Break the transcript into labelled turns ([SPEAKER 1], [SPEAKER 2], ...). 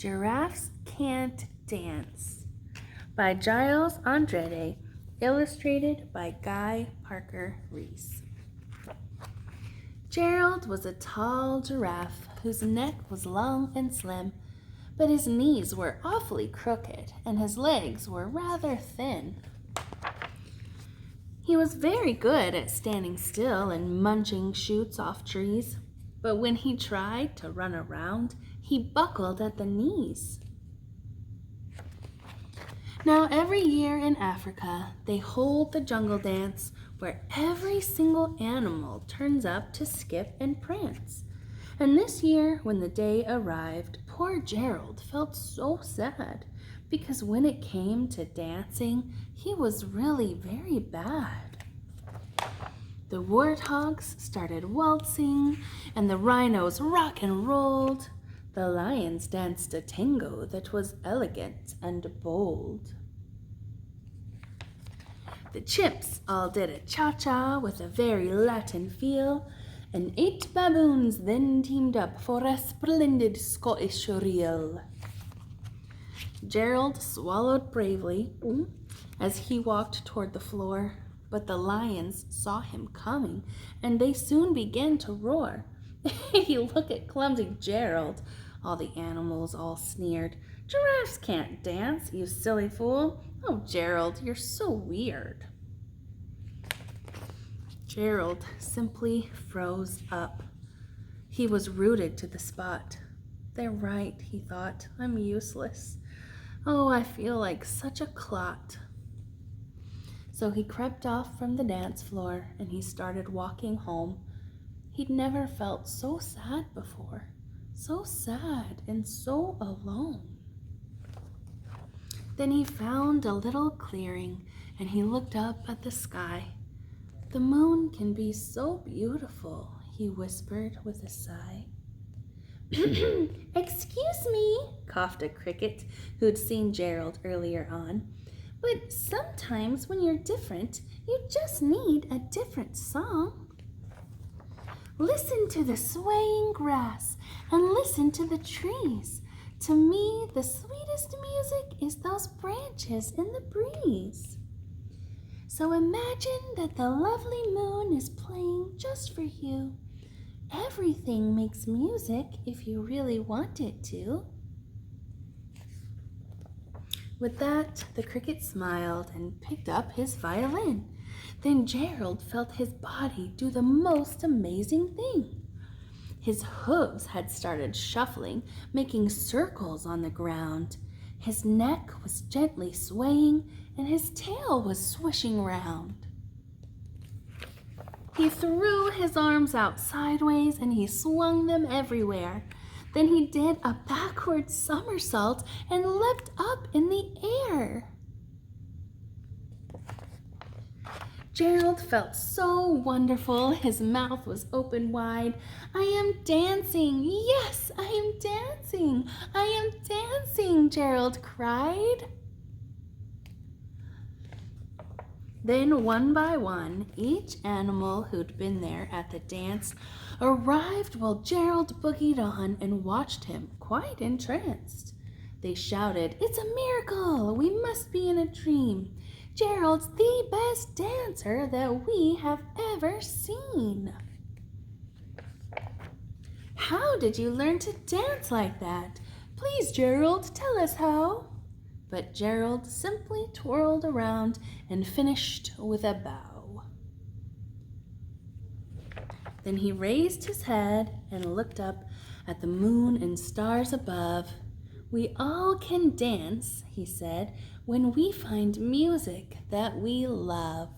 [SPEAKER 1] Giraffes Can't Dance by Giles Andreae, illustrated by Guy Parker Reese. Gerald was a tall giraffe whose neck was long and slim, but his knees were awfully crooked and his legs were rather thin. He was very good at standing still and munching shoots off trees, but when he tried to run around, he buckled at the knees. Now, every year in Africa, they hold the jungle dance where every single animal turns up to skip and prance. And this year, when the day arrived, poor Gerald felt so sad because when it came to dancing, he was really very bad. The warthogs started waltzing, and the rhinos rock and rolled. The lions danced a tango that was elegant and bold. The chimps all did a cha-cha with a very Latin feel, and 8 baboons then teamed up for a splendid Scottish reel. Gerald swallowed bravely as he walked toward the floor, but the lions saw him coming, and they soon began to roar. You look at clumsy Gerald, all the animals all sneered. Giraffes can't dance, you silly fool. Oh, Gerald, you're so weird. Gerald simply froze up. He was rooted to the spot. They're right, he thought. I'm useless. Oh, I feel like such a clot. So he crept off from the dance floor and he started walking home. He'd never felt so sad before. So sad and so alone. Then he found a little clearing and he looked up at the sky. The moon can be so beautiful, he whispered with a sigh. Excuse me, coughed a cricket who'd seen Gerald earlier on, but sometimes when you're different, you just need a different song. Listen to the swaying grass and listen to the trees. To me, the sweetest music is those branches in the breeze. So imagine that the lovely moon is playing just for you. Everything makes music if you really want it to. With that, the cricket smiled and picked up his violin. Then Gerald felt his body do the most amazing thing. His hooves had started shuffling, making circles on the ground. His neck was gently swaying, and his tail was swishing round. He threw his arms out sideways, and he swung them everywhere. Then he did a backward somersault and leapt up in the air. Gerald felt so wonderful. His mouth was open wide. I am dancing. Yes, I am dancing. I am dancing, Gerald cried. Then one by one, each animal who'd been there at the dance arrived while Gerald boogied on and watched him, quite entranced. They shouted, "It's a miracle! We must be in a dream. Gerald's the best dancer that we have ever seen." How did you learn to dance like that? Please, Gerald, tell us how. But Gerald simply twirled around and finished with a bow. Then he raised his head and looked up at the moon and stars above. We all can dance, he said, when we find music that we love.